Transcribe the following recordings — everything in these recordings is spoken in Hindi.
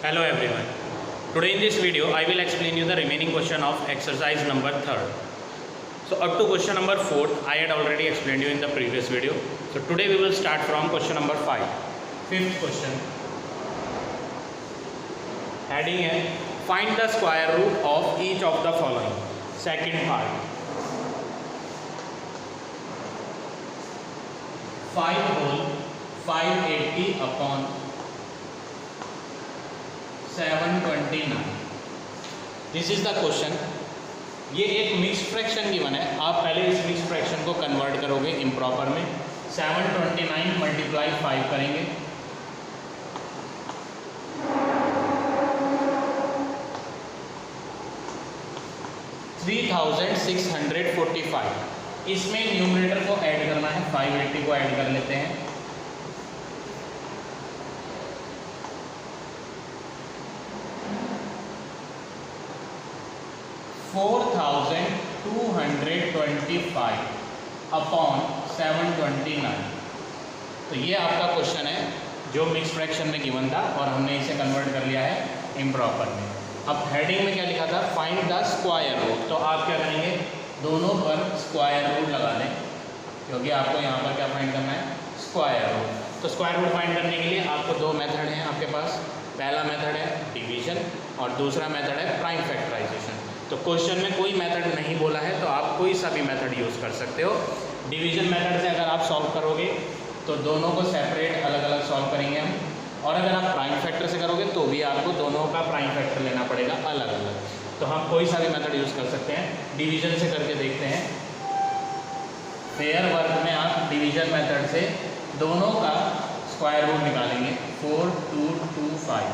Hello everyone. Today in this video I will explain you the remaining question of exercise number 3rd. So up to question number 4th I had already explained you in the previous video. So today we will start from question number 5. Fifth question. Heading है find the square root of each of the following. Second part. 5 whole 580 upon 729. This is the question. ये एक मिक्स्ड फ्रैक्शन गिवन है. आप पहले इस मिक्स्ड फ्रैक्शन को कन्वर्ट करोगे इम्प्रॉपर में. 729 मल्टीप्लाई 5 करेंगे. $3,645. इसमें न्यूमरेटर को ऐड करना है. 580 को ऐड कर लेते हैं. 4,225 अपॉन 729. तो ये आपका क्वेश्चन है जो मिक्स फ्रैक्शन में गिवन था और हमने इसे कन्वर्ट कर लिया है इम्प्रॉपर में. अब हेडिंग में क्या लिखा था? Find the square root. तो आप क्या करेंगे? दोनों पर स्क्वायर रूट लगा दें क्योंकि आपको यहाँ पर क्या फाइंड करना है? Square root. तो स्क्वायर रूट फाइंड करने के लिए आपको दो मेथड हैं आपके पास. पहला मेथड है डिवीजन और दूसरा मेथड है प्राइम फैक्टराइजेशन. तो क्वेश्चन में कोई मेथड नहीं बोला है तो आप कोई सा भी मेथड यूज़ कर सकते हो. डिवीजन मेथड से अगर आप सॉल्व करोगे तो दोनों को सेपरेट अलग अलग सॉल्व करेंगे हम. और अगर आप प्राइम फैक्टर से करोगे तो भी आपको दोनों का प्राइम फैक्टर लेना पड़ेगा अलग अलग. तो हम कोई सा भी मेथड यूज़ कर सकते हैं. डिवीजन से करके देखते हैं. फेयर वर्क में आप डिवीजन मेथड से दोनों का स्क्वायर रूट निकालेंगे. 4225.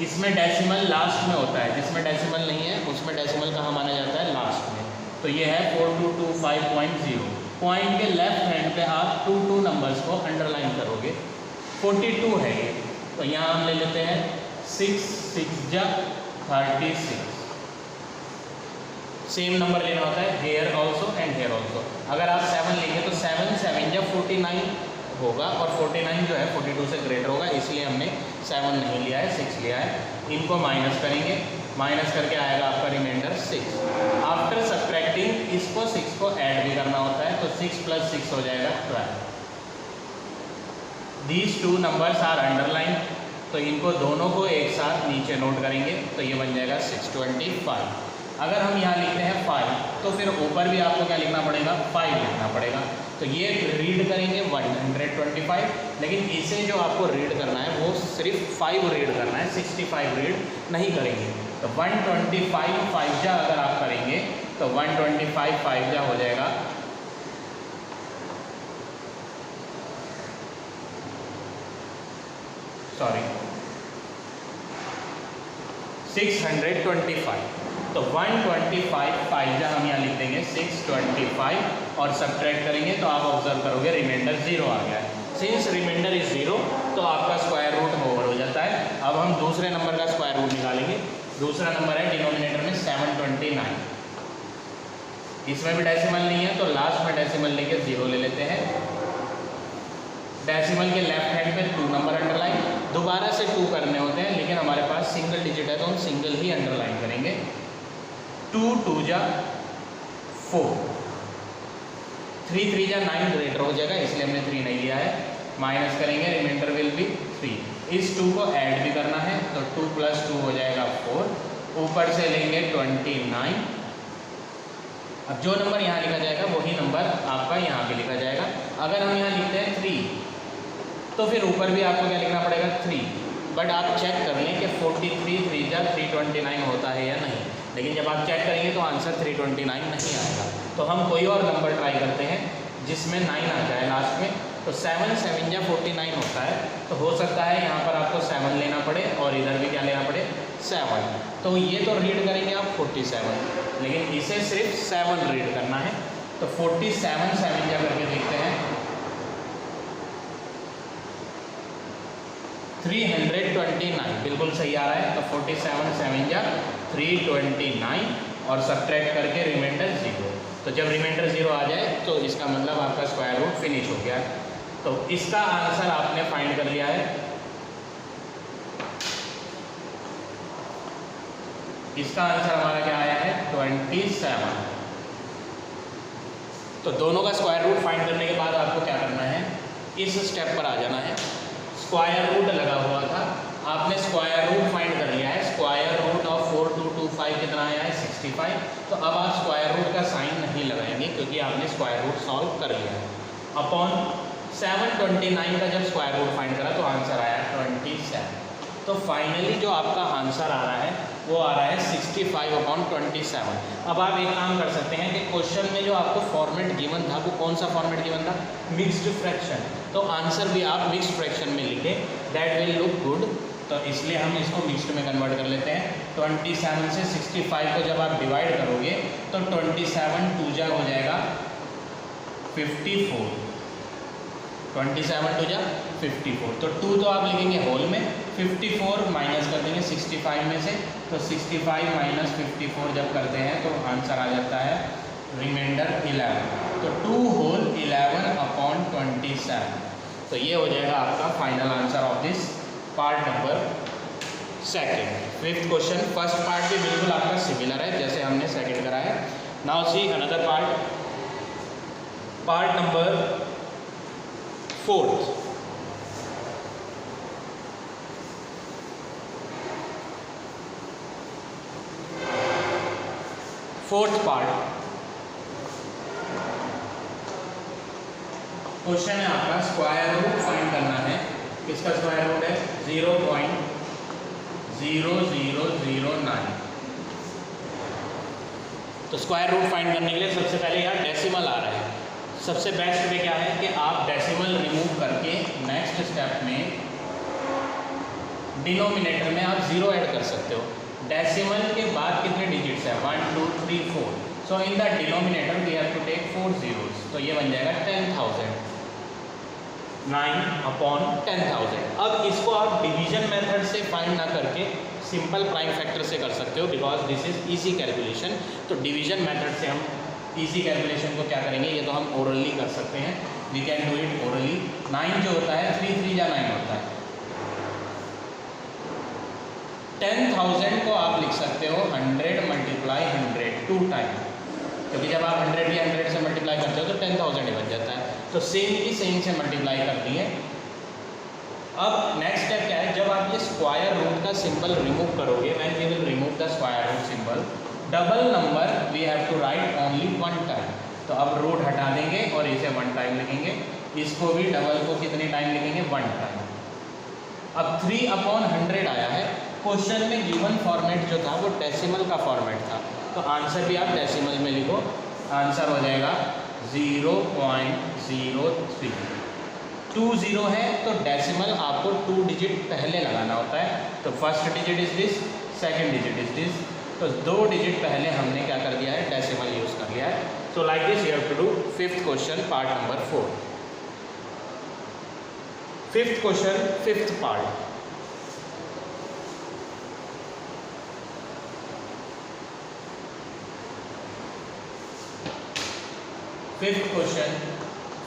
इसमें डेसिमल लास्ट में होता है. जिसमें डेसिमल नहीं है उसमें डेसिमल कहाँ माना जाता है? लास्ट में. तो ये है 4225.0. पॉइंट के लेफ्ट हैंड पे आप 2 नंबर्स को अंडरलाइन करोगे. 42 है ये. तो यहाँ हम ले लेते हैं 6 6 जा 36. सेम नंबर लेना होता है here also and here also. अगर आप 7 लेंगे तो 7 7 जा 49 होगा और 49 जो है 42 से ग्रेटर होगा. इसलिए हमने 7 नहीं लिया है, 6 लिया है. इनको माइनस करेंगे. माइनस करके आएगा आपका रिमाइंडर 6. आफ्टर सब्ट्रैक्टिंग इसको 6 को ऐड भी करना होता है. तो 6 + 6 हो जाएगा 12. These 2 numbers are underline. तो इनको दोनों को एक साथ नीचे नोट करेंगे तो ये बन जाएगा 625. अगर हम यहाँ लिखते हैं 5 तो फिर ऊपर भी आपको क्या लिखना पड़ेगा? 5 लिखना पड़ेगा. तो ये रीड करेंगे 125. लेकिन इसे जो आपको रीड करना है वो सिर्फ 5 रीड करना है, 65 रीड नहीं करेंगे. तो 125 5 जा अगर आप करेंगे तो 125 5 जा हो जाएगा 625. तो 125 5 जा हम यहाँ लिख देंगे 625 और सब्ट्रैक्ट करेंगे तो आप ऑब्जर्व करोगे रिमाइंडर 0 आ गया है. सिंस रिमाइंडर इज 0 तो आपका स्क्वायर रूट ओवर हो जाता है. अब हम दूसरे नंबर का स्क्वायर रूट निकालेंगे. दूसरा नंबर है डिनोमिनेटर में 729. इसमें भी डेसिमल नहीं है तो लास्ट में डेसिमल लेके 0 ले लेते हैं. डेसिमल के लेफ्ट हैंड पे 2 नंबर अंडरलाइन. दोबारा से 2 करने होते हैं लेकिन हमारे पास सिंगल डिजिट है तो हम सिंगल ही अंडरलाइन करेंगे. 2 2 जा 4. 3 3 जा 9 ग्रेटर हो जाएगा इसलिए हमने 3 नहीं लिया है. माइनस करेंगे रिमाइंडर विल बी 3. इस 2 को ऐड भी करना है तो 2 + 2 हो जाएगा 4. ऊपर से लेंगे 29. अब जो नंबर यहाँ लिखा जाएगा वही नंबर आपका यहाँ पे लिखा जाएगा. अगर हम यहाँ लिखते हैं 3 तो फिर ऊपर भी आपको क्या लिखना पड़ेगा? 3. बट आप चेक कर लें कि 43 3 जा 329 होता है या नहीं. लेकिन जब आप चेक करेंगे तो आंसर 329 नहीं आएगा. तो हम कोई और नंबर ट्राई करते हैं जिसमें 9 आ जाए लास्ट में. तो 7 7 जा 49 होता है. तो हो सकता है यहाँ पर आपको 7 लेना पड़े और इधर भी क्या लेना पड़े? 7. तो ये तो रीड करेंगे आप 47 लेकिन इसे सिर्फ 7 रीड करना है. तो 47 7 जा करके देखते हैं 329 बिल्कुल सही आ रहा है. तो 47 7 जा 329 और सब्ट्रैक्ट करके रिमाइंडर 0. तो जब रिमाइंडर 0 आ जाए तो इसका मतलब आपका स्क्वायर रूट फिनिश हो गया. तो इसका आंसर आपने फाइंड कर लिया है इसका आंसर हमारा क्या आया है 27। तो दोनों का स्क्वायर रूट फाइंड करने के बाद आपको क्या करना है, इस स्टेप पर आ जाना है। स्क्वायर रूट लगा हुआ था, आपने स्क्वायर रूट फाइंड कर लिया है। स्क्वायर रूट ऑफ 4225 कितना आया है 65। तो अब आप स्क्वायर रूट का साइन नहीं लगाएंगे क्योंकि आपने स्क्वायर रूट सॉल्व कर लिया है। अपॉन 729 का जब स्क्वायर रूट फाइंड करा तो आंसर आया 27। तो फाइनली जो आपका आंसर आ रहा है वो आ रहा है 65/27। अब आप एक काम कर सकते हैं कि क्वेश्चन में जो आपको फॉर्मेट गिवन था वो कौन सा फॉर्मेट गिवन था, मिक्स्ड फ्रैक्शन। तो आंसर भी आप मिक्स्ड फ्रैक्शन में लिखें, दैट विल लुक गुड। तो इसलिए हम इसको मिक्स्ड में कन्वर्ट कर लेते हैं। 27 से 65 को जब आप डिवाइड करोगे तो 27 2 जा हो जाएगा 54, 27 2 जा 54। तो 2 तो आप लिखेंगे होल में, 54 माइनस कर देंगे 65 में से। तो 65 माइनस 54 जब करते हैं तो आंसर आ जाता है रिमाइंडर 11। तो 2 होल 11/27। तो ये हो जाएगा आपका final answer of this part number 2। Fifth question, first part भी बिल्कुल आपका सिमिलर है जैसे हमने सेकंड करा है। Now see another part number 4। Fourth part question है आपका, स्क्वायर रूट फाइंड करना है। किसका स्क्वायर रूट है 0.0009। तो स्क्वायर रूट फाइंड करने के लिए सबसे पहले यहाँ डेसिमल आ रहा है। सबसे बेस्ट वे क्या है कि आप डेसिमल रिमूव करके नेक्स्ट स्टेप में डिनोमिनेटर में आप 0 ऐड कर सकते हो। डेसिमल के बाद कितने डिजिट्स हैं 1 2 3 4। So in the denominator we have to take 4 zeros। तो ये बन जाएगा 10,000, 9/10,000। अब इसको आप डिवीजन मेथड से फाइंड ना करके सिंपल प्राइम फैक्टर से कर सकते हो, because this is easy calculation. तो डिवीजन मेथड से हम इजी कैलकुलेशन को क्या करेंगे, ये तो हम ओरली कर सकते हैं, we can do it orally. 9 जो होता है 3 3 या 9 होता है। 10,000 को आप लिख सकते हो 100 × 100 2 टाइम, क्योंकि जब आप 100 या 100 से मल्टीप्लाई करते हो तो 10,000 ही बन जाता है। तो सेम की सेम से मल्टीप्लाई कर दिए। अब नेक्स्ट स्टेप क्या है, जब आप ये स्क्वायर रूट का सिंबल रिमूव करोगे, when we will remove the square root symbol, double number we have to write only 1 time. तो अब रूट हटा देंगे और इसे 1 टाइम लिखेंगे। इसको भी डबल को कितने टाइम लिखेंगे 1 टाइम। अब 3/100 आया है। क्वेश्चन में गिवन फॉर्मेट जो था वो डेसिमल का फॉर्मेट था, तो आंसर भी आप डेसिमल में लिखो। आंसर हो जाएगा 0.03। 2 0 है तो डेसिमल आपको 2 डिजिट पहले लगाना होता है। तो first digit is this, second digit is this. तो 2 डिजिट पहले हमने क्या कर दिया है, डेसिमल यूज़ कर लिया है। So like this you have to do fifth question part number 4। Fifth question fifth part. Fifth question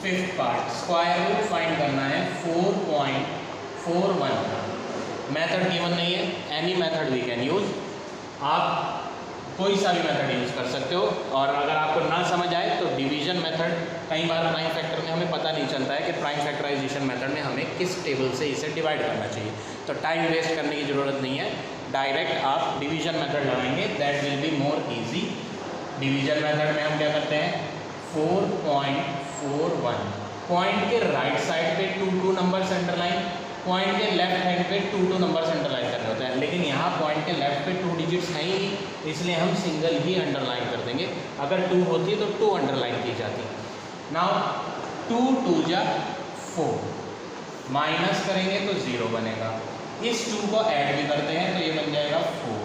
fifth part, square root find करना है 4.41 का। मेथड गिवन नहीं है, any method we can use. आप कोई सा भी मेथड यूज़ कर सकते हो। और अगर आपको ना समझ आए तो डिवीजन मेथड, कई बार प्राइम फैक्टर में हमें पता नहीं चलता है कि प्राइम फैक्टराइजेशन मेथड में हमें किस टेबल से इसे डिवाइड करना चाहिए। तो टाइम वेस्ट करने की ज़रूरत नहीं है, डायरेक्ट आप डिवीजन मेथड लगाएंगे, that will be more easy. Division method में हम क्या करते हैं 4.41, पॉइंट के राइट साइड पे 2 नंबर्स अंडरलाइन, पॉइंट के लेफ्ट हैंड पे 2 नंबर्स अंडरलाइन करने होते हैं। लेकिन यहाँ पॉइंट के लेफ्ट पे 2 डिजिट्स हैं ही, इसलिए हम सिंगल ही अंडरलाइन कर देंगे। अगर 2 होती तो 2 अंडरलाइन की जाती। नाउ 2 2 जा 4, माइनस करेंगे तो 0 बनेगा। इस 2 को ऐड भी करते हैं तो ये बन जाएगा 4।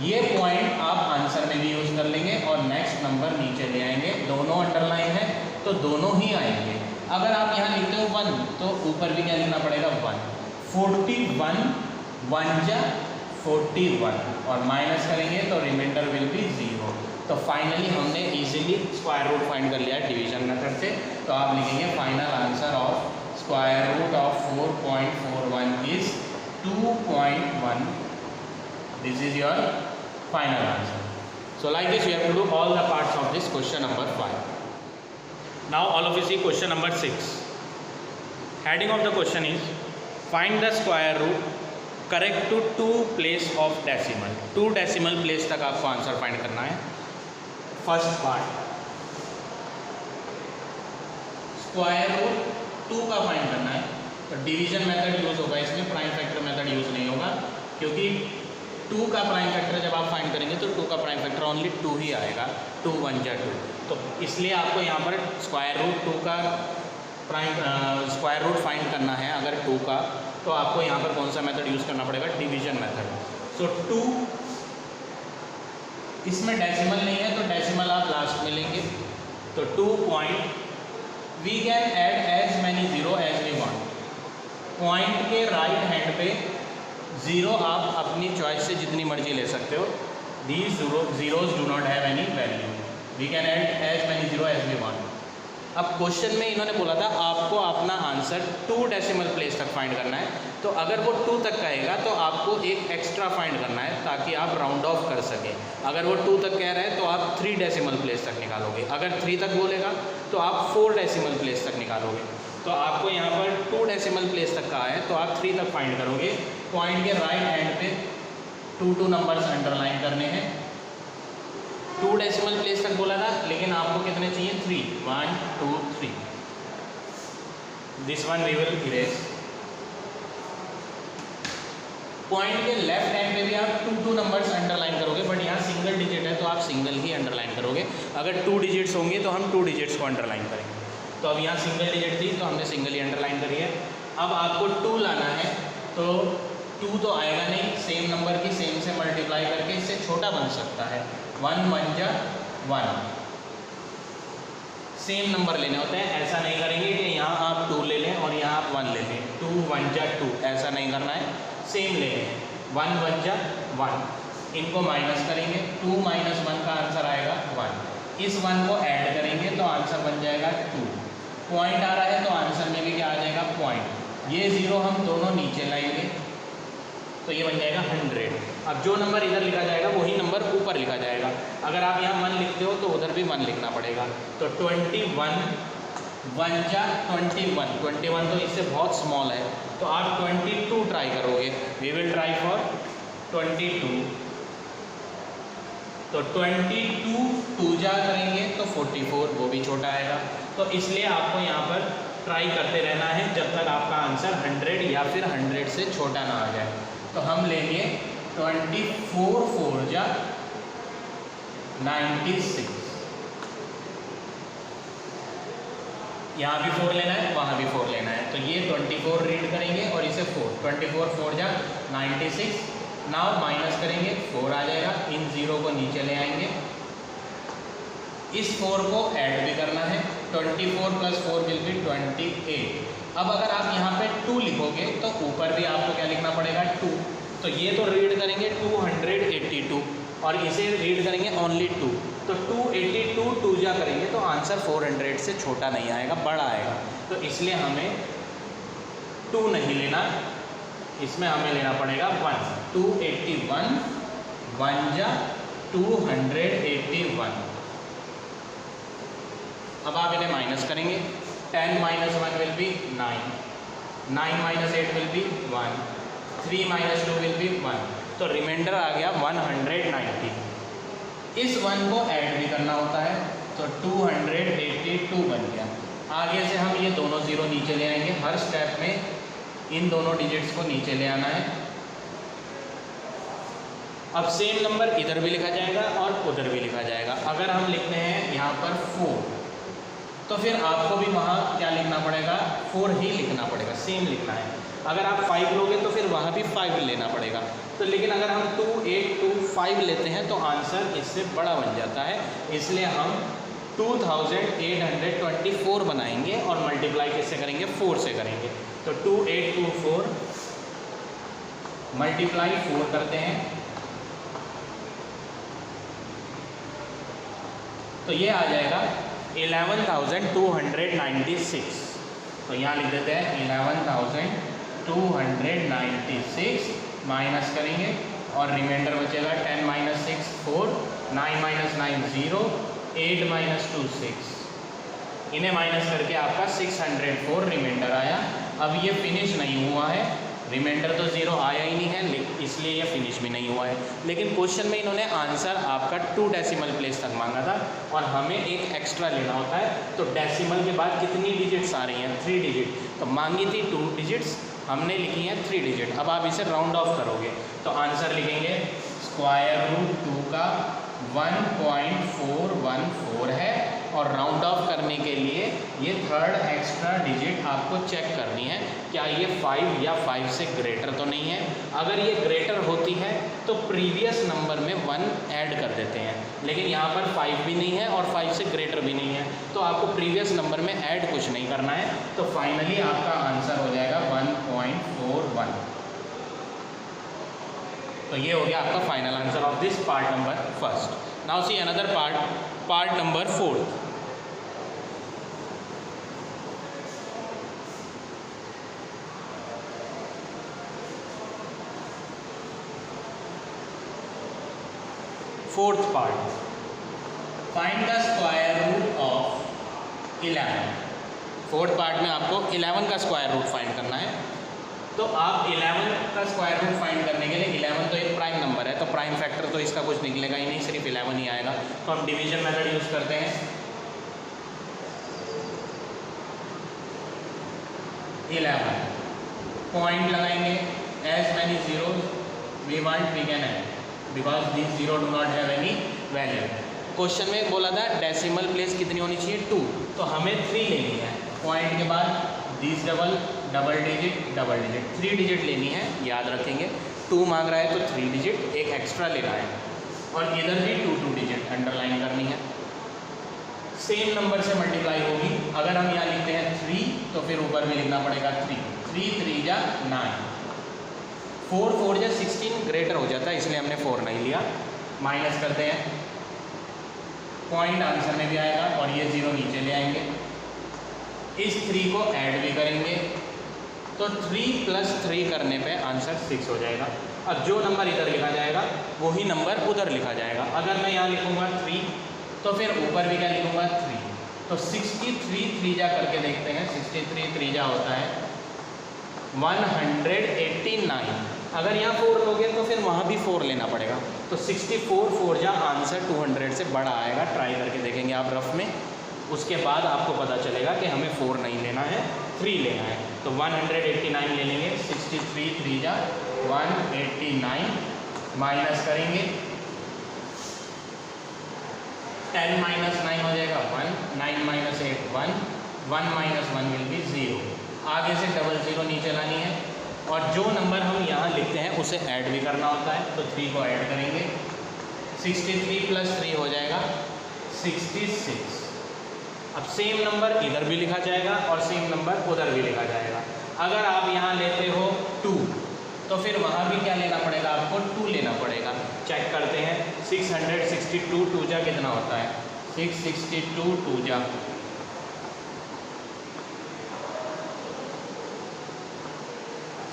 ये पॉइंट आप आंसर में भी यूज़ कर लेंगे और नेक्स्ट नंबर नीचे ले आएंगे। दोनों अंडरलाइन है तो दोनों ही आएंगे। अगर आप यहाँ लिखते हो 1 तो ऊपर भी क्या लिखना पड़ेगा 1। 41 1 जा 41 और माइनस करेंगे तो रिमाइंडर विल बी 0। तो फाइनली हमने इजीली स्क्वायर रूट फाइंड कर लिया डिवीजन मेथड से। तो आप लिखेंगे final answer of square root of 4.41 is 2.1। This is your final answer. So like this you have to do all the parts of this question number 5. Now all of you see question number 6. Heading of the question is find the square root correct to 2 place of decimal. 2 decimal place तक आपको आंसर फाइंड करना है. फर्स्ट पार्ट स्क्वायर रूट 2 का फाइंड करना है. तो डिवीजन मेथड यूज होगा इसमें, प्राइम फैक्टर मेथड यूज नहीं होगा, क्योंकि 2 का प्राइम फैक्टर जब आप फाइंड करेंगे तो 2 का प्राइम फैक्टर ओनली 2 ही आएगा. 2 1 जा 2. तो इसलिए आपको यहाँ पर स्क्वायर रूट 2 का स्क्वायर रूट फाइंड करना है. अगर 2 का, तो आपको यहाँ पर कौन सा मेथड यूज़ करना पड़ेगा? Division method. सो 2, इसमें डेसिमल नहीं है तो डेसिमल आप लास्ट में लेंगे. तो 2 point we can add as many zero as we want. Point के राइट हैंड पे ज़ीरो आप अपनी चॉइस से जितनी मर्जी ले सकते हो. These zeros do not have any value. We can add as many zero as we want. अब क्वेश्चन में इन्होंने बोला था आपको अपना आंसर 2 डेसिमल प्लेस तक फाइंड करना है. तो अगर वो 2 तक कहेगा तो आपको एक एक्स्ट्रा फाइंड करना है ताकि आप राउंड ऑफ कर सकें. अगर वो 2 तक कह रहा है तो आप 3 डेसिमल प्लेस तक निकालोगे. अगर 3 तक बोलेगा तो आप 4 डेसिमल प्लेस तक निकालोगे. तो आपको यहाँ पर 2 डेसिमल प्लेस तक कहा है तो आप 3 तक फाइंड करोगे. पॉइंट के राइट हैंड पे 2 नंबर्स अंडरलाइन करने हैं. 2 डेसिमल प्लेस तक बोला था, लेकिन आपको कितने चाहिए? 3. 1 2 3. This one we will erase. Point के लेफ्ट हैंड पे भी आप 2 नंबर्स अंडरलाइन करोगे, बट यहाँ सिंगल डिजिट है तो आप सिंगल ही अंडरलाइन करोगे. अगर 2 डिजिट्स होंगे तो हम 2 डिजिट्स को अंडरलाइन करेंगे. तो अब यहाँ सिंगल डिजिट थी तो हमने सिंगल ही अंडरलाइन करी है. अब आपको 2 लाना है तो 2 तो आएगा नहीं. सेम नंबर की सेम से मल्टीप्लाई करके इससे छोटा बन सकता है. 1 1 जा 1. सेम नंबर लेने होते हैं. ऐसा नहीं करेंगे कि यहाँ आप 2 ले लें और यहाँ आप 1 ले लें. 2 1 जा 2 ऐसा नहीं करना है. सेम ले लें. 1 1 जा 1. इनको माइनस करेंगे. 2 माइनस 1 का आंसर आएगा 1. इस 1 को ऐड करेंगे तो आंसर बन जाएगा 2. पॉइंट आ रहा है तो आंसर में भी क्या आ जाएगा? पॉइंट. ये 0 हम दोनों नीचे लाएंगे तो ये बन जाएगा 100. अब जो नंबर इधर लिखा जाएगा वही नंबर ऊपर लिखा जाएगा. अगर आप यहाँ 1 लिखते हो तो उधर भी 1 लिखना पड़ेगा. तो 21 1 जा 21. 21 तो इससे बहुत स्मॉल है तो आप 22 ट्राई करोगे. We will try for 22. तो 22 2 जा करेंगे तो 44, वो भी छोटा आएगा. तो इसलिए आपको यहाँ पर ट्राई करते रहना है जब तक आपका आंसर 100 या फिर 100 से छोटा ना आ जाए. तो हम लेंगे 24 4 जा 96. यहाँ भी 4 लेना है, वहाँ भी 4 लेना है. तो ये 24 रीड करेंगे और इसे 4. 24 4 जा 96. नाउ माइनस करेंगे 4 आ जाएगा. इन 0 को नीचे ले आएंगे. इस 4 को ऐड भी करना है. 24 + 4 विल बी 28. अब अगर आप यहाँ पे 2 लिखोगे तो ऊपर भी आपको क्या लिखना पड़ेगा? 2. तो ये तो रीड करेंगे 282 और इसे रीड करेंगे ओनली 2. तो 282 2 जा करेंगे तो आंसर 400 से छोटा नहीं आएगा, बड़ा आएगा. तो इसलिए हमें 2 नहीं लेना, इसमें हमें लेना पड़ेगा 1. 281 1 जा 281. अब आप इन्हें माइनस करेंगे. 10 - 1 will be 9. 9 - 8 will be 1. 3 - 2 will be 1. तो रिमाइंडर आ गया 190. इस 1 को ऐड भी करना होता है तो 282 बन गया. आगे से हम ये दोनों 0 नीचे ले आएंगे. हर स्टेप में इन दोनों डिजिट्स को नीचे ले आना है. अब सेम नंबर इधर भी लिखा जाएगा और उधर भी लिखा जाएगा. अगर हम लिखते हैं यहाँ पर 4 तो फिर आपको भी वहाँ क्या लिखना पड़ेगा? 4 ही लिखना पड़ेगा, सेम लिखना है. अगर आप 5 लोगे तो फिर वहाँ भी 5 लेना पड़ेगा. तो लेकिन अगर हम 2 8 2 5 लेते हैं तो आंसर इससे बड़ा बन जाता है. इसलिए हम 2824 बनाएंगे और मल्टीप्लाई किससे करेंगे? 4 से करेंगे. तो 2824 मल्टीप्लाई 4 करते हैं तो ये आ जाएगा 11,296. तो यहाँ लिख देते हैं 11,296 माइनस करेंगे और रिमाइंडर बचेगा 10 माइनस 6 4, 9 माइनस 9 0, 8 माइनस 2 6। इन्हें माइनस करके आपका 604 रिमाइंडर आया। अब ये फिनिश नहीं हुआ है, रिमाइंडर तो ज़ीरो आया ही नहीं है, इसलिए ये फिनिश भी नहीं हुआ है। लेकिन क्वेश्चन में इन्होंने आंसर आपका 2 डेसिमल प्लेस तक मांगा था और हमें एक एक्स्ट्रा लेना होता है। तो डेसिमल के बाद कितनी डिजिट्स आ रही हैं? 3 डिजिट। तो मांगी थी 2 डिजिट्स, हमने लिखी हैं 3 डिजिट। अब आप इसे राउंड ऑफ करोगे तो आंसर लिखेंगे स्क्वायर रूट 2 का 1.414 है। और राउंड ऑफ करने के लिए ये थर्ड एक्स्ट्रा डिजिट आपको चेक करनी है, क्या ये 5 या 5 से ग्रेटर तो नहीं है। अगर ये ग्रेटर होती है तो प्रीवियस नंबर में 1 ऐड कर देते हैं, लेकिन यहाँ पर 5 भी नहीं है और 5 से ग्रेटर भी नहीं है, तो आपको प्रीवियस नंबर में ऐड कुछ नहीं करना है। तो फाइनली आपका आंसर हो जाएगा 1.41। तो ये हो गया आपका final answer of this part number first. Now see another part number 4। Fourth part, find the square root of 11। Fourth part में आपको 11 का स्क्वायर रूट फाइंड करना है। तो आप 11 का स्क्वायर रूट फाइंड करने के लिए, 11 तो एक प्राइम नंबर है तो प्राइम फैक्टर तो इसका कुछ निकलेगा ही नहीं, सिर्फ 11 ही आएगा। तो हम डिवीजन मेथड यूज़ करते हैं। 11 पॉइंट लगाएंगे, as many zeros we want we can add because this zero do not have any value. Question में बोला था डेसिमल प्लेस कितनी होनी चाहिए? 2, तो हमें 3 लेनी है। पॉइंट के बाद दिस डबल डिजिट 3 डिजिट लेनी है, याद रखेंगे। 2 मांग रहा है तो 3 डिजिट एक एक्स्ट्रा लेना है और इधर भी 2 डिजिट अंडरलाइन करनी है। सेम नंबर से मल्टीप्लाई होगी। अगर हम यहाँ लिखते हैं 3 तो फिर ऊपर भी लिखना पड़ेगा 3, 3 3 जा 9, 4 4 जा 16 ग्रेटर हो जाता है, इसलिए हमने 4 नहीं लिया। माइनस करते हैं, पॉइंट आंसर में भी आएगा और ये 0 नीचे ले आएंगे। इस 3 को ऐड भी करेंगे तो 3 + 3 करने पे आंसर 6 हो जाएगा। अब जो नंबर इधर लिखा जाएगा वही नंबर उधर लिखा जाएगा। अगर मैं यहाँ लिखूँगा 3 तो फिर ऊपर भी क्या लिखूँगा 3। तो 63 3 जा करके देखते हैं। 63 3 जा होता है 189। अगर यहाँ 4 लोगे तो फिर वहाँ भी 4 लेना पड़ेगा। तो 64 4 जा आंसर 200 से बड़ा आएगा। ट्राई करके देखेंगे आप रफ में, उसके बाद आपको पता चलेगा कि हमें 4 नहीं लेना है, 3 लेना है। तो 189 ले लेंगे। 63 3 जा 189 माइनस करेंगे, 10 माइनस 9 हो जाएगा 1, 9 माइनस 8 1, 1 माइनस 1 विल बी 0। आगे से 00 नीचे लानी है और जो नंबर हम यहाँ लिखते हैं उसे ऐड भी करना होता है। तो 3 को ऐड करेंगे, 63 + 3 हो जाएगा 66। अब सेम नंबर इधर भी लिखा जाएगा और सेम नंबर उधर भी लिखा जाएगा। अगर आप यहाँ लेते हो 2 तो फिर वहाँ भी क्या लेना पड़ेगा? आपको 2 लेना पड़ेगा। चेक करते हैं, 662 2 जा कितना होता है? 662 2 जा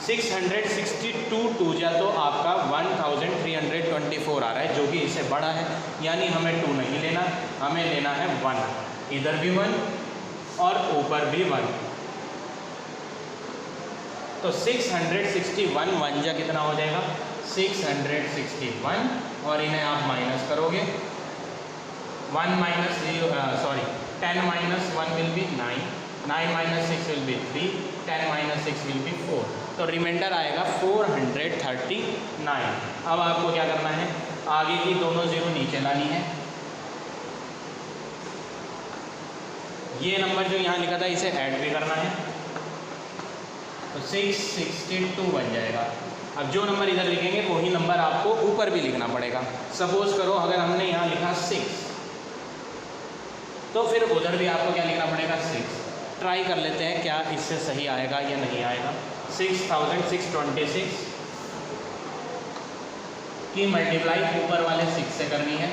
662 2 जा तो आपका 1324 आ रहा है, जो कि इससे बड़ा है। यानी हमें 2 नहीं लेना, हमें लेना है 1। इधर भी 1 और ऊपर भी 1। तो 661 1 जा कितना हो जाएगा? 661 और इन्हें आप माइनस करोगे। 10 minus 1 will be 9, 9 minus 6 will be 3, 10 minus 6 will be 4। तो रिमाइंडर आएगा 439। अब आपको क्या करना है? आगे की दोनों 0 नीचे लानी है। ये नंबर जो यहाँ लिखा था इसे ऐड भी करना है तो 662 बन जाएगा। अब जो नंबर इधर लिखेंगे वही नंबर आपको ऊपर भी लिखना पड़ेगा। सपोज करो अगर हमने यहाँ लिखा 6 तो फिर उधर भी आपको क्या लिखना पड़ेगा? 6। ट्राई कर लेते हैं क्या इससे सही आएगा या नहीं आएगा। 6626 की मल्टीप्लाई ऊपर वाले 6 से करनी है।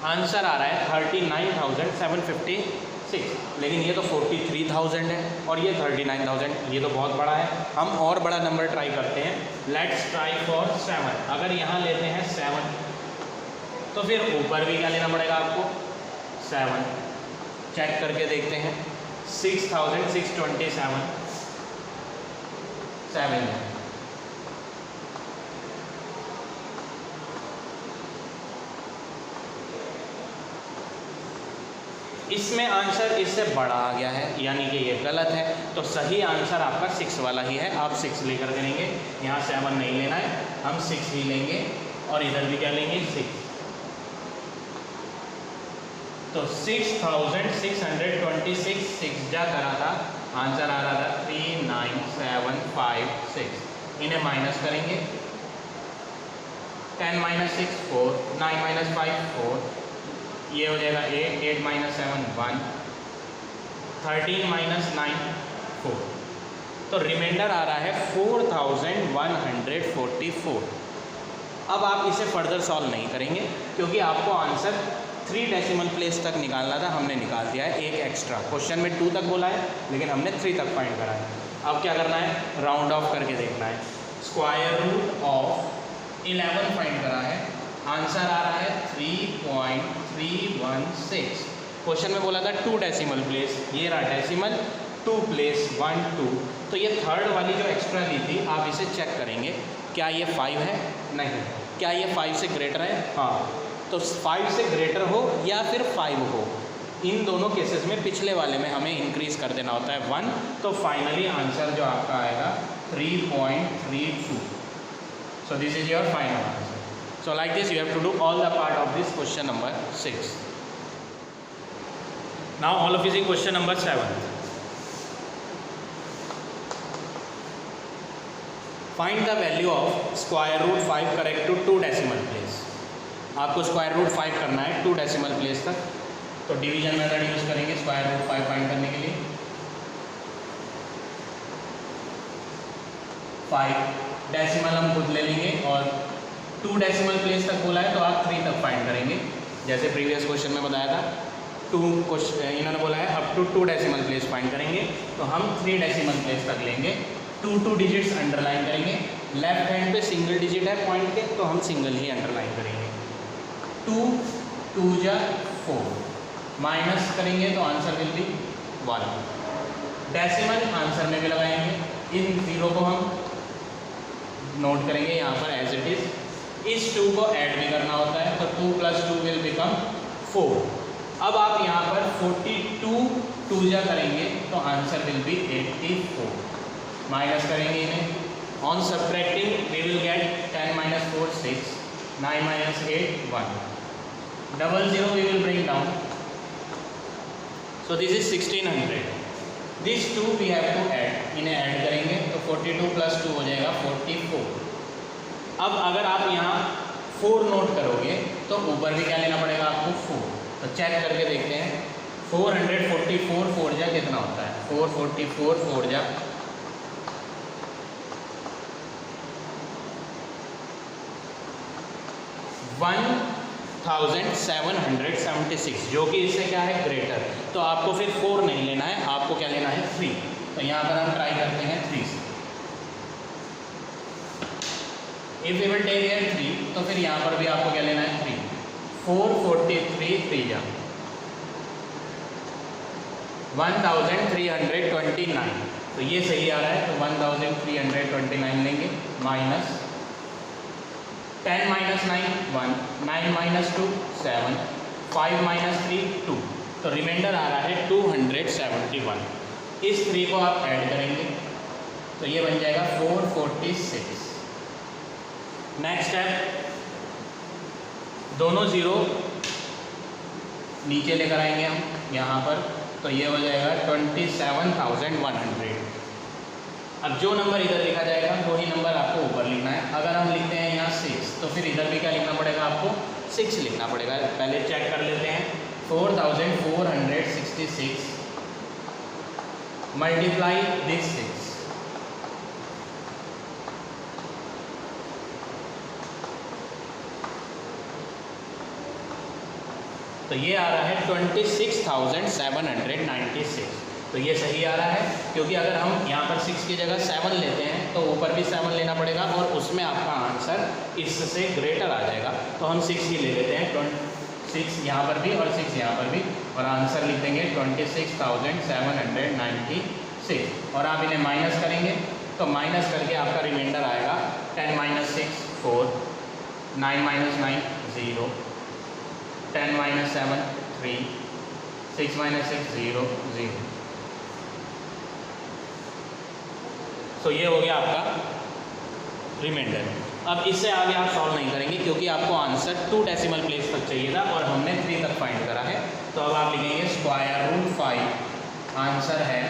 आंसर आ रहा है 39,756। 6, लेकिन ये तो 43,000 है और ये 39,000, ये तो बहुत बड़ा है। हम और बड़ा नंबर ट्राई करते हैं। Let's try for 7। अगर यहाँ लेते हैं 7 तो फिर ऊपर भी क्या लेना पड़ेगा आपको 7। चेक करके देखते हैं 6,627 7 है। इसमें आंसर इससे बड़ा आ गया है, यानी कि ये गलत है। तो सही आंसर आपका 6 वाला ही है। आप 6 लेकर करेंगे, यहाँ 7 नहीं लेना है, हम 6 ही लेंगे और इधर भी क्या लेंगे 6। तो 6,626 6 जा करा था, आंसर आ रहा था 39756। इन्हें माइनस करेंगे, 10 - 6 4, 9 - 5 4, ये हो जाएगा 8, 8 - 7 1, 13 - 9 4। तो रिमाइंडर आ रहा है 4144। अब आप इसे फर्दर सॉल्व नहीं करेंगे क्योंकि आपको आंसर 3 डेसिमल प्लेस तक निकालना था, हमने निकाल दिया है। एक एक्स्ट्रा, क्वेश्चन में 2 तक बोला है लेकिन हमने 3 तक फाइंड करा है। अब क्या करना है, राउंड ऑफ करके देखना है। स्क्वायर रूट ऑफ 11 फाइंड करा है, आंसर आ रहा है 3.316। क्वेश्चन में बोला था 2 डेसिमल प्लेस, ये रहा डेसिमल 2 प्लेस 1 2। तो ये थर्ड वाली जो एक्स्ट्रा ली थी आप इसे चेक करेंगे, क्या ये 5 है? नहीं। क्या ये 5 से ग्रेटर है? हाँ। तो 5 से ग्रेटर हो या फिर 5 हो, इन दोनों केसेस में पिछले वाले में हमें इंक्रीज कर देना होता है 1। तो फाइनली आंसर जो आपका आएगा 3.32। सो this is your final answer. So like this you have to do all the part of this question number 6. Now all of you see question number 7. Find the value of square root 5 correct to 2 decimal place. आपको square root 5 करना है 2 decimal place तक। तो डिवीजन मेथड यूज करेंगे square root 5 फाइंड करने के लिए। 5 डेसिमल हम खुद ले लेंगे और 2 डेसिमल प्लेस तक बोला है तो आप 3 तक फाइंड करेंगे। जैसे प्रीवियस क्वेश्चन में बताया था 2 क्वेश्चन इन्होंने बोला है up to 2 decimal place find करेंगे, तो हम 3 डेसिमल प्लेस तक लेंगे। 2 डिजिट्स अंडरलाइन करेंगे, लेफ्ट हैंड पे सिंगल डिजिट है पॉइंट के तो हम सिंगल ही अंडरलाइन करेंगे। 2 2 जा 4, माइनस करेंगे तो answer will be 1। Decimal answer में भी लगाएंगे, इन 0 को हम नोट करेंगे यहाँ पर एज इट इज़। इस 2 को ऐड भी करना होता है तो 2 + 2 विल बिकम 4। अब आप यहाँ पर 42 2 जा करेंगे तो आंसर विल बी 84। माइनस करेंगे इन्हें, on subtracting we will get 10 - 4 6, 9 - 8 1, 00 we will bring down. So this is 1600। This 2 we have to add, इन्हें ऐड करेंगे तो 42 + 2 हो जाएगा 44। अब अगर आप यहाँ 4 नोट करोगे तो ऊपर भी क्या लेना पड़ेगा आपको 4। तो चेक करके देखते हैं 444 4 जा कितना होता है। 444 4 जा 1776, जो कि इससे क्या है ग्रेटर। तो आपको फिर 4 नहीं लेना है, आपको क्या लेना है 3। तो यहाँ पर हम ट्राई करते हैं 3 से। If you will take here 3 तो फिर यहाँ पर भी आपको क्या लेना है 3। 443 3 जा 1329। तो ये सही आ रहा है तो 1329 लेंगे, माइनस 10 - 9 1, 9 - 2 7, 5 - 3 2। तो रिमाइंडर आ रहा है 271। इस 3 को आप ऐड करेंगे तो ये बन जाएगा 446। नेक्स्ट स्टेप, दोनों 0 नीचे लेकर आएंगे हम यहाँ पर, तो ये हो जाएगा 27,100। अब जो नंबर इधर लिखा जाएगा वही नंबर आपको ऊपर लिखना है। अगर हम लिखते हैं यहाँ 6 तो फिर इधर भी क्या लिखना पड़ेगा आपको 6 लिखना पड़ेगा। पहले चेक कर लेते हैं 4466 मल्टीप्लाई दिस 6। तो ये आ रहा है 26,796। तो ये सही आ रहा है, क्योंकि अगर हम यहाँ पर 6 की जगह 7 लेते हैं तो ऊपर भी 7 लेना पड़ेगा और उसमें आपका आंसर इससे ग्रेटर आ जाएगा। तो हम 6 ही ले लेते हैं, 6 यहाँ पर भी और 6 यहाँ पर भी, और आंसर लिख देंगे 26,796। और आप इन्हें माइनस करेंगे तो माइनस करके आपका रिमाइंडर आएगा 10 - 6 4, 9 - 9 0, 10 - 7 3, 6 - 6 0 0। तो ये हो गया आपका रिमाइंडर। अब इससे आगे आप सॉल्व नहीं करेंगे क्योंकि आपको आंसर 2 डेसिमल प्लेस तक चाहिए था और हमने 3 तक फाइंड करा है। तो अब आप लिखेंगे √5, आंसर है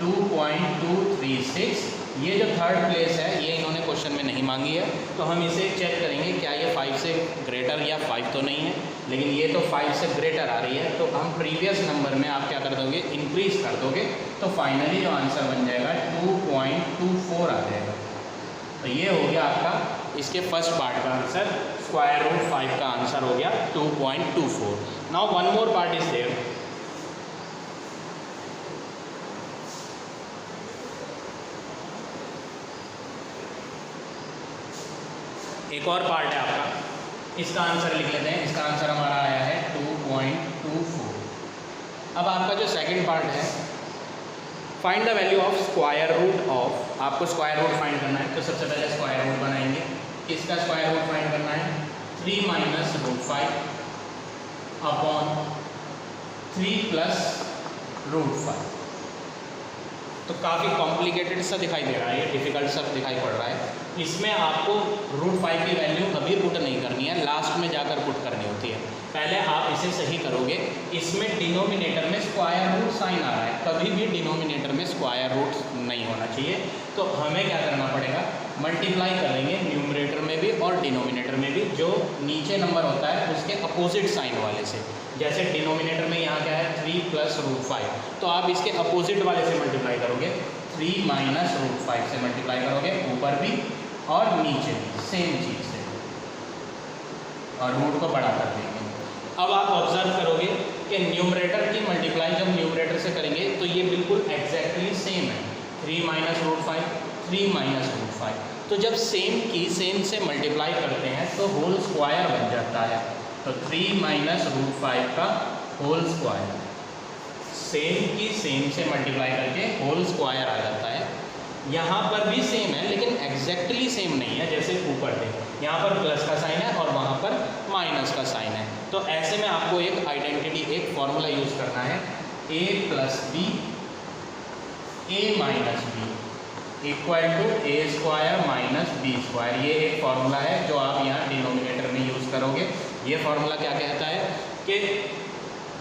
2.236। ये जो थर्ड प्लेस है ये इन्होंने क्वेश्चन में नहीं मांगी है, तो हम इसे चेक करेंगे क्या ये 5 से ग्रेटर या 5 तो नहीं है, लेकिन ये तो 5 से ग्रेटर आ रही है। तो हम प्रीवियस नंबर में आप क्या कर दोगे, इंक्रीज कर दोगे, तो फाइनली जो आंसर बन जाएगा 2.24 आ जाएगा। तो ये हो गया आपका इसके फर्स्ट पार्ट का आंसर, √5 का आंसर हो गया 2.24। Now one more part is there. एक और पार्ट है आपका, इसका आंसर लिख लेते हैं। इसका आंसर हमारा आया है 2.24। अब आपका जो सेकंड पार्ट है, find the value of square root of, आपको स्क्वायर रूट फाइंड करना है। तो सबसे पहले स्क्वायर रूट बनाएंगे। किसका स्क्वायर रूट फाइंड करना है? 3 - √5 अपॉन 3 + √5। तो काफ़ी कॉम्प्लिकेटेड सा दिखाई दे रहा है, ये डिफ़िकल्ट सा दिखाई पड़ रहा है। इसमें आपको √5 की वैल्यू कभी पुट नहीं करनी है, लास्ट में जाकर पुट करनी होती है। पहले आप इसे सही करोगे। इसमें डिनोमिनेटर में स्क्वायर रूट साइन आ रहा है, कभी भी डिनोमिनेटर में स्क्वायर रूट नहीं होना चाहिए। तो हमें क्या करना पड़ेगा, मल्टीप्लाई करेंगे न्यूमरेटर में भी और डिनोमिनेटर में भी, जो नीचे नंबर होता है उसके अपोजिट साइन वाले से। जैसे डिनोमिनेटर में यहाँ क्या है 3 + √5, तो आप इसके अपोजिट वाले से मल्टीप्लाई करोगे, 3 - √5 से मल्टीप्लाई करोगे, ऊपर भी और नीचे भी सेम चीज़ से, और रूट को बड़ा कर देंगे। अब आप ऑब्जर्व करोगे कि न्यूमरेटर की मल्टीप्लाई जब न्यूमरेटर से करेंगे तो ये बिल्कुल एग्जैक्टली सेम है, 3 - √5, 3 - √5। तो जब सेम की सेम से मल्टीप्लाई करते हैं तो होल स्क्वायर बन जाता है। तो 3 - √5 का होल स्क्वायर, सेम की सेम से मल्टीप्लाई करके होल स्क्वायर आ जाता है। यहाँ पर भी सेम है लेकिन एग्जैक्टली सेम नहीं है, जैसे ऊपर थे, यहाँ पर प्लस का साइन है और वहाँ पर माइनस का साइन है। तो ऐसे में आपको एक आइडेंटिटी, एक फॉर्मूला यूज़ करना है, a + b a - b equal to a² - b²। ये एक फॉर्मूला है जो आप यहाँ डिनोमिनेटर में यूज़ करोगे। ये फॉर्मूला क्या कहता है कि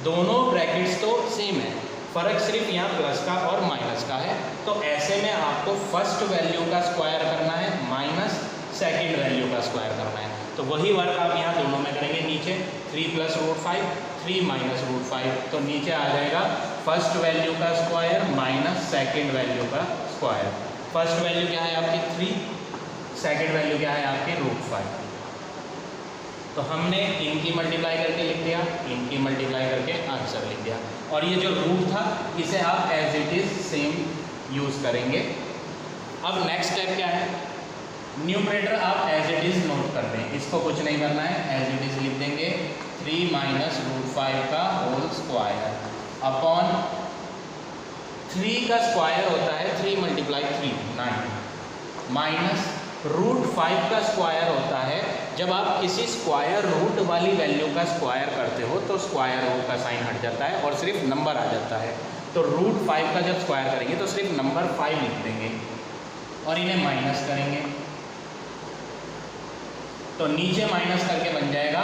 दोनों ब्रैकेट्स तो सेम है, फ़र्क सिर्फ यहाँ प्लस का और माइनस का है। तो ऐसे में आपको फर्स्ट वैल्यू का स्क्वायर करना है माइनस सेकंड वैल्यू का स्क्वायर करना है। तो वही वर्क आप यहाँ दोनों में करेंगे। नीचे 3 + √5, 3 - √5, तो नीचे आ जाएगा फर्स्ट वैल्यू का स्क्वायर माइनस सेकंड वैल्यू का स्क्वायर। फर्स्ट वैल्यू क्या है आपकी 3, सेकंड वैल्यू क्या है आपकी √5। तो हमने इनकी मल्टीप्लाई करके लिख दिया, इनकी मल्टीप्लाई करके आंसर लिख दिया। और ये जो रूट था इसे आप as it is same use करेंगे। अब नेक्स्ट स्टेप क्या है, न्यूमरेटर आप एज इट इज़ नोट कर दें, इसको कुछ नहीं करना है, एज इट इज़ लिख देंगे 3 - √5 का होल स्क्वायर अपॉन 3 का स्क्वायर होता है 3 × 3 9 माइनस √5 का स्क्वायर होता है जब आप किसी स्क्वायर रूट वाली वैल्यू का स्क्वायर करते हो तो स्क्वायर रूट का साइन हट जाता है और सिर्फ नंबर आ जाता है। तो √5 का जब स्क्वायर करेंगे तो सिर्फ नंबर 5 लिख देंगे और इन्हें माइनस करेंगे, तो नीचे माइनस करके बन जाएगा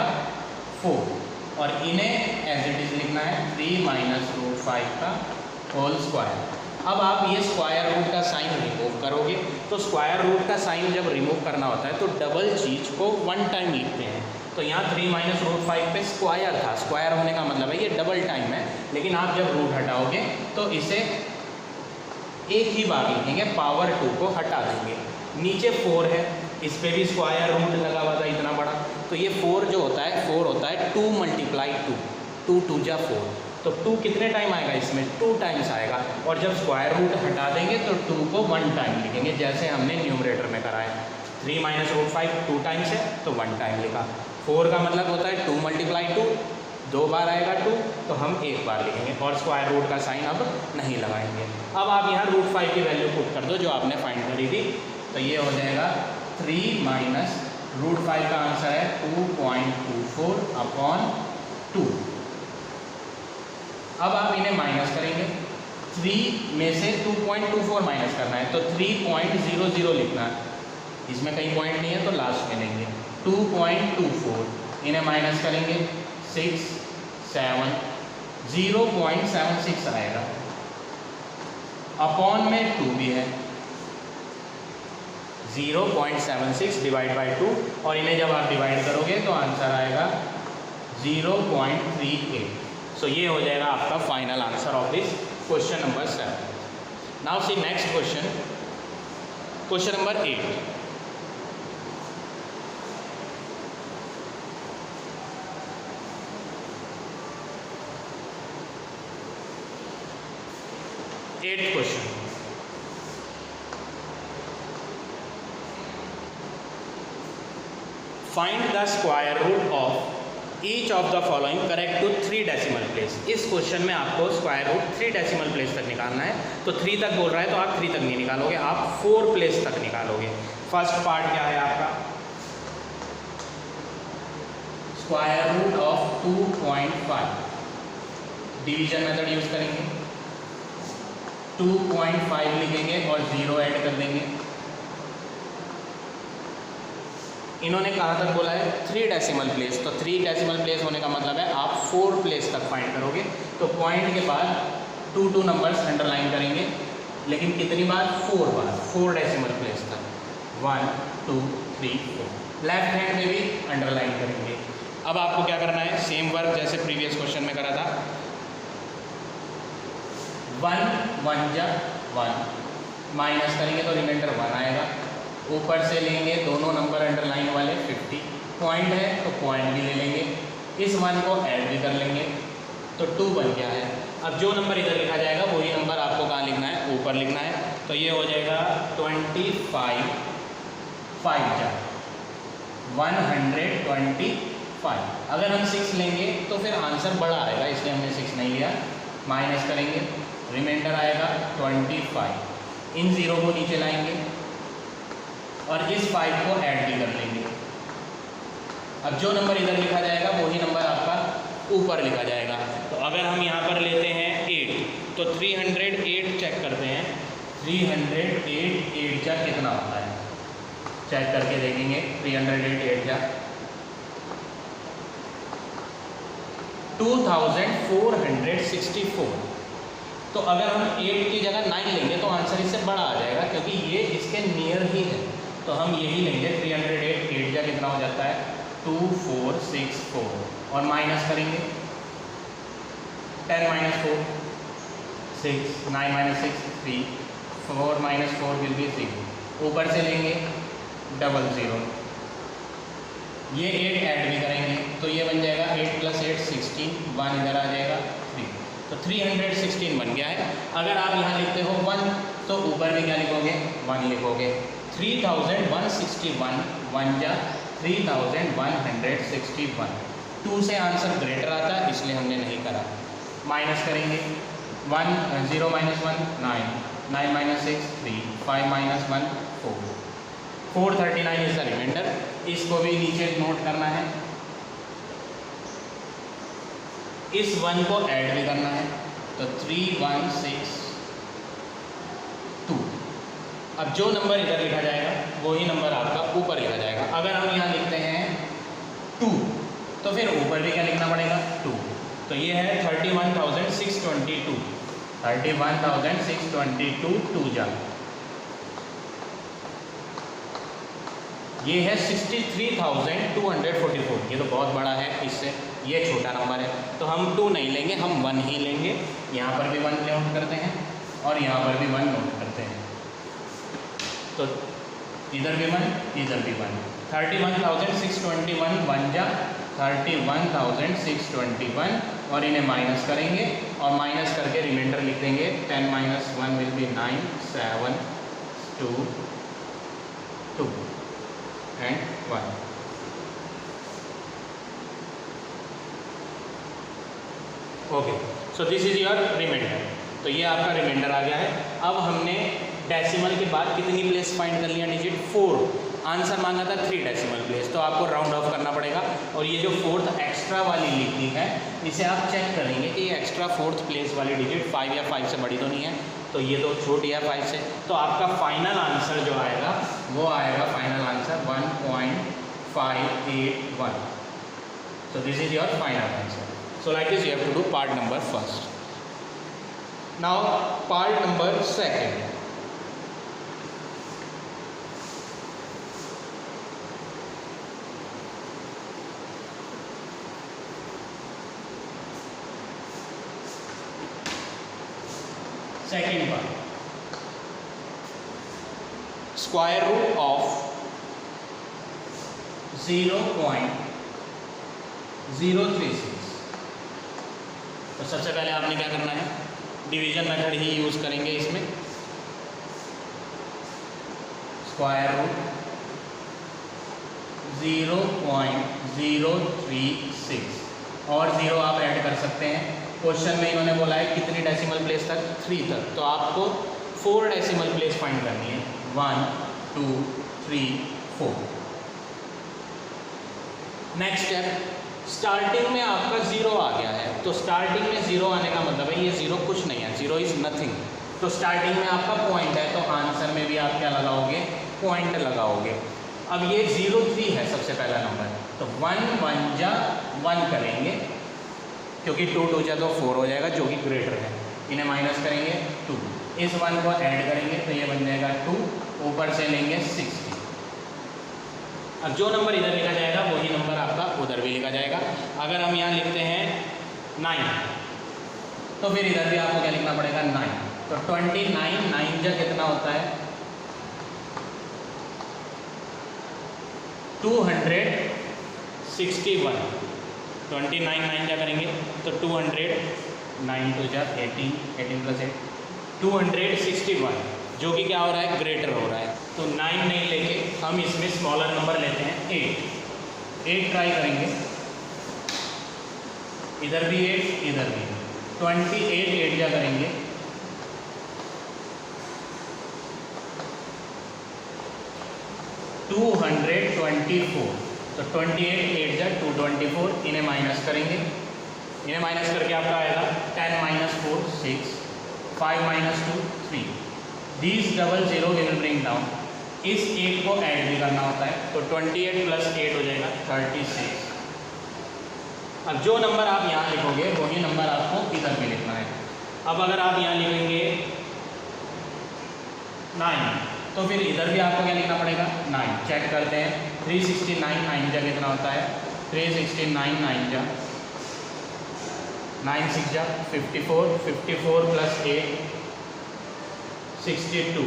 4 और इन्हें एज इट इज़ लिखना है 3 - √5 का होल स्क्वायर। अब आप ये स्क्वायर रूट का साइन रिमूव करोगे, तो स्क्वायर रूट का साइन जब रिमूव करना होता है तो डबल चीज़ को 1 टाइम लिखते हैं। तो यहाँ 3 - √5 पे स्क्वायर था, स्क्वायर होने का मतलब है ये डबल टाइम है, लेकिन आप जब रूट हटाओगे तो इसे एक ही बार लिखेंगे, पावर 2 को हटा देंगे। नीचे 4 है, इस पर भी स्क्वायर रूट लगा हुआ था इतना बड़ा, तो ये 4 जो होता है 4 होता है 2 × 2, 2 2 जा 4, तो 2 कितने टाइम आएगा इसमें, 2 टाइम्स आएगा। और जब स्क्वायर रूट हटा देंगे तो 2 को 1 टाइम लिखेंगे, जैसे हमने न्यूमरेटर में कराया। 3 माइनस रूट 5 2 टाइम्स है तो 1 टाइम लिखा। 4 का मतलब होता है 2 मल्टीप्लाई 2, 2 बार आएगा 2, तो हम 1 बार लिखेंगे और स्क्वायर रूट का साइन अब नहीं लगाएंगे। अब आप यहाँ रूट 5 की वैल्यू पुट कर दो जो आपने फाइंड करी थी, तो ये हो जाएगा 3 माइनस रूट 5 का आंसर है 2.24 अपॉन 2। अब आप इन्हें माइनस करेंगे, 3 में से 2.24 माइनस करना है तो 3.00 लिखना है, इसमें कहीं पॉइंट नहीं है तो लास्ट में लेंगे। 2.24 इन्हें माइनस करेंगे, 6 7 0.76 आएगा, अपॉन में 2 भी है, 0.76 डिवाइड बाई 2, और इन्हें जब आप डिवाइड करोगे तो आंसर आएगा 0.38। सो ये हो जाएगा आपका final answer of this question number 7। Now see next question, question number 8। Eighth question, find the square root of each of the following correct to 3 decimal place. इस क्वेश्चन में आपको स्क्वायर रूट 3 डेसिमल प्लेस तक निकालना है, तो 3 तक बोल रहा है तो आप 3 तक नहीं निकालोगे, आप 4 प्लेस तक निकालोगे। फर्स्ट पार्ट क्या है आपका, square root of 2.5, division method use करेंगे, 2.5 लिखेंगे और 0 ऐड कर देंगे। इन्होंने कहाँ तक बोला है, 3 डेसिमल प्लेस, तो 3 डेसिमल प्लेस होने का मतलब है आप 4 प्लेस तक फाइंड करोगे। तो पॉइंट के बाद 2 नंबर्स अंडरलाइन करेंगे, लेकिन कितनी बार, 4 बार, 4 डेसिमल प्लेस तक, 1 2 3 4। लेफ्ट हैंड में भी अंडरलाइन करेंगे। अब आपको क्या करना है, सेम वर्क जैसे प्रीवियस क्वेश्चन में करा था, 1 1 जा 1, माइनस करेंगे तो रिमाइंडर 1 आएगा। ऊपर से लेंगे दोनों नंबर अंडरलाइन वाले, 50 पॉइंट है तो पॉइंट भी ले लेंगे, इस 1 को ऐड भी कर लेंगे तो 2 बन गया है। अब जो नंबर इधर लिखा जाएगा वही नंबर आपको कहाँ लिखना है, ऊपर लिखना है। तो ये हो जाएगा 25 5 जा 125। अगर हम 6 लेंगे तो फिर आंसर बड़ा आएगा, इसलिए हमने 6 नहीं लिया। माइनस करेंगे, रिमाइंडर आएगा 25, इन 0 को नीचे लाएंगे और इस 5 को ऐड भी कर लेंगे। अब जो नंबर इधर लिखा जाएगा वही नंबर आपका ऊपर लिखा जाएगा। तो अगर हम यहाँ पर लेते हैं 8, तो 308 चेक करते हैं, 308 8 जा कितना होता है, चेक करके देखेंगे। 308 8 जा 2464। तो अगर हम 8 की जगह 9 लेंगे तो आंसर इससे बड़ा आ जाएगा, क्योंकि ये इसके नियर ही है, तो हम यही लेंगे। 308 8 जा कितना हो जाता है, 2464, और माइनस करेंगे 10 minus 4 6, 9 minus 6 3, 4 minus 4 will be 0, ऊपर से लेंगे 00, ये 8 ऐड भी करेंगे तो ये बन जाएगा 8 + 8 16, 1 इधर आ जाएगा 3, तो 316 बन गया है। अगर आप यहाँ लिखते हो 1 तो ऊपर भी क्या लिखोगे, 1 लिखोगे। 3161 1 जा 3161, 2 से आंसर ग्रेटर आता है इसलिए हमने नहीं करा। माइनस करेंगे 1 0 minus 1 9, 9 minus 6 3, 5 minus 1 4, 439 is the remainder. इसको भी नीचे नोट करना है, इस 1 को ऐड भी करना है, तो 3162। अब जो नंबर इधर लिखा जाएगा वही नंबर आपका ऊपर लिखा जाएगा। अगर हम यहाँ लिखते हैं 2 तो फिर ऊपर भी क्या लिखना पड़ेगा, 2। तो ये है 31,622, 31,622 2 जा, ये है 63,244। ये तो बहुत बड़ा है, इससे ये छोटा नंबर है, तो हम 2 नहीं लेंगे, हम 1 ही लेंगे। यहाँ पर भी 1 नोट करते हैं और यहाँ पर भी 1 नोट करते हैं, तो इधर भी 1 इधर भी 1। 31,621 1 जा 31,621 और इन्हें माइनस करेंगे और माइनस करके रिमाइंडर लिख देंगे 10 minus 1 will be 9, 7, 2, 2 and 1। Okay, so this is your remainder. तो ये आपका रिमाइंडर आ गया है। अब हमने डेसिमल के बाद कितनी प्लेस फाइंड कर लिया डिजिट? 4। आंसर मांगा था 3 डेसिमल प्लेस, तो आपको राउंड ऑफ करना पड़ेगा। और ये जो फोर्थ एक्स्ट्रा वाली लिखी है इसे आप चेक करेंगे कि ये एक्स्ट्रा फोर्थ प्लेस वाली डिजिट 5 या 5 से बड़ी तो नहीं है, तो ये तो छोटी है 5 से। तो आपका फाइनल आंसर जो आएगा वो आएगा final answer 1.581। So this is your final answer. So like this you have to do part number first. Now part number second. Second part. Square root of 0.036। तो सबसे पहले आपने क्या करना है, डिवीजन मेथड ही यूज़ करेंगे इसमें। स्क्वायर रूट 0.036 और 0 आप ऐड कर सकते हैं। क्वेश्चन में इन्होंने बोला है कितनी डेसिमल प्लेस तक? 3 तक। तो आपको 4 डेसिमल प्लेस फाइंड करनी है, 1, 2, 3, 4। नेक्स्ट स्टेप, स्टार्टिंग में आपका 0 आ गया है, तो स्टार्टिंग में 0 आने का मतलब है ये 0 कुछ नहीं है, 0 इज़ नथिंग। तो स्टार्टिंग में आपका पॉइंट है, तो आंसर में भी आप क्या लगाओगे? पॉइंट लगाओगे। अब ये 0.3 है सबसे पहला नंबर, तो 1 1 जा 1 करेंगे, क्योंकि 2 2 जा तो 4 हो जाएगा जो कि ग्रेटर है। इन्हें माइनस करेंगे 2, इस 1 को ऐड करेंगे तो ये बन जाएगा 2, ऊपर से लेंगे 60। अब जो नंबर इधर लिखा जाएगा वही नंबर आपका उधर भी लिखा जाएगा। अगर हम यहाँ लिखते हैं 9, तो फिर इधर भी आपको क्या लिखना पड़ेगा? 9। तो 29 9 जा कितना होता है? 261। 29 9 जा करेंगे तो 200, 9 2 जा 18, 18 + 8 261, जो कि क्या हो रहा है? ग्रेटर हो रहा है। तो 9 नहीं लेके हम इसमें स्मॉलर नंबर लेते हैं 8 ट्राई करेंगे। इधर भी 8, इधर भी 28 8 जा करेंगे, 224। तो 28 8 जा 224, इन्हें माइनस करेंगे। इन्हें माइनस करके आपका आएगा 10 - 4 6, 5 - 2 3। These double 0 will bring down। इस 8 को ऐड भी करना होता है, तो 28 + 8 हो जाएगा 36। अब जो नंबर आप यहाँ लिखोगे वही नंबर आपको इधर भी लिखना है। अब अगर आप यहाँ लिखेंगे 9, तो फिर इधर भी आपको क्या लिखना पड़ेगा? 9। चेक करते हैं, 369 9 जा कितना होता है? 369 9 जा 9 6 जा 54, 54 + 8 62,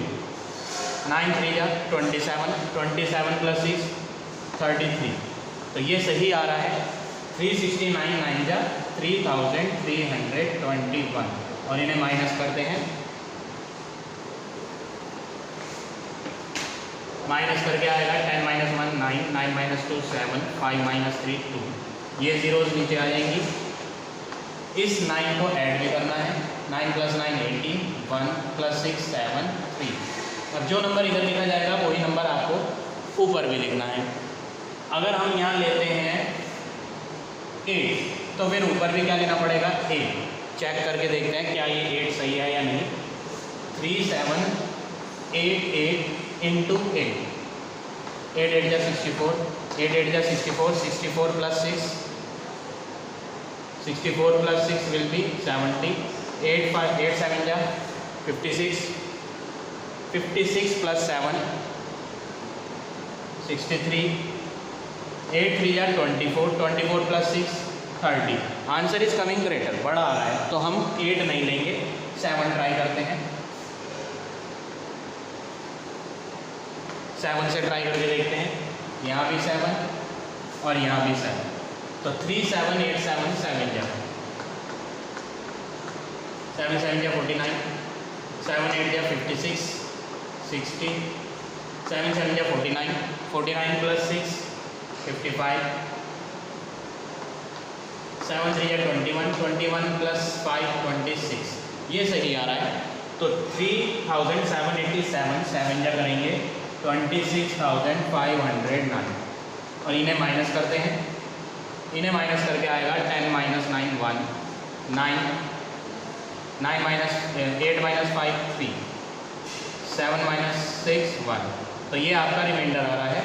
9 3 जा 27, 27 + 6 33। तो ये सही आ रहा है। 369 9 जा 3321, और इन्हें माइनस करते हैं। माइनस करके आएगा 10 - 1 9, 9 - 2 7, 5 - 3 2। ये जीरोज नीचे आ जाएंगी। इस 9 को ऐड भी करना है, 9 + 9 18, 1 + 6 7 3। अब जो नंबर इधर लिखा जाएगा वही नंबर आपको ऊपर भी लिखना है। अगर हम यहाँ लेते हैं 8, तो फिर ऊपर भी क्या लेना पड़ेगा? 8। चेक करके देखते हैं क्या ये 8 सही है या नहीं। 3 7 8 8 × 8, 8 8 जा 64, 8 8 जा 64, 64 + 6, 64 + 6 will be 70, 8 7 जा 56, 56 + 7 63, 8 3 जा 24, 24 + 6 30। आंसर इज कमिंग ग्रेटर, बड़ा आ रहा है, तो हम 8 नहीं लेंगे, 7 ट्राई करते हैं। 7 से ट्राई करके देखते हैं, यहाँ भी 7 और यहाँ भी 7। तो 3 7 8 7 7 जा 7 7 जा 49, 7 8 जा 56, 60, 7 7 जा 49, 49 प्लस 6 55, 7 3 जा 21, 21 प्लस 5 26, ये सही आ रहा है। तो 3787 7 जा करेंगे 26,509 और इन्हें माइनस करते हैं, इन्हें माइनस करके आएगा 10 माइनस 9 1, 9 9 माइनस 8 माइनस 5 3, 7 माइनस 6 1, तो ये आपका रिमाइंडर आ रहा है।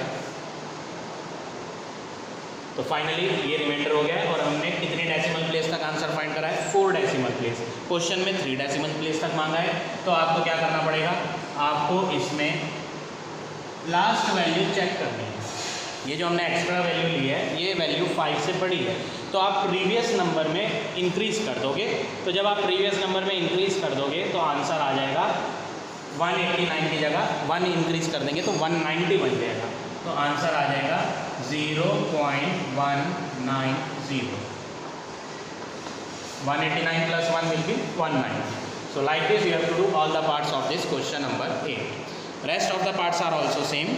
तो फाइनली ये रिमाइंडर हो गया है और हमने कितनी डेसिमल प्लेस तक आंसर फाइंड करा है, 4 डेसिमल प्लेस। क्वेश्चन में 3 डेसिमल प्लेस तक मांगा है, तो आपको क्या करना पड़ेगा, आपको इसमें लास्ट वैल्यू चेक करनी है। ये जो हमने एक्स्ट्रा वैल्यू ली है ये वैल्यू 5 से बड़ी है, तो आप प्रीवियस नंबर में इंक्रीज़ कर दोगे। तो जब आप प्रीवियस नंबर में इंक्रीज़ कर दोगे तो आंसर आ जाएगा 189 की जगह 1 इंक्रीज़ कर देंगे तो 190 बन जाएगा। तो आंसर आ जाएगा 0.190। 189 plus 1 will be 190. So like this you have to do all the parts of this question number 8. Rest of the parts are also same.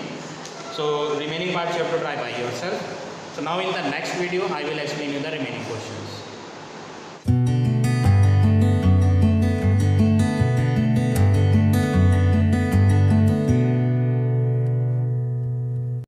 So remaining parts you have to try by yourself. So now in the next video I will explain you the remaining questions.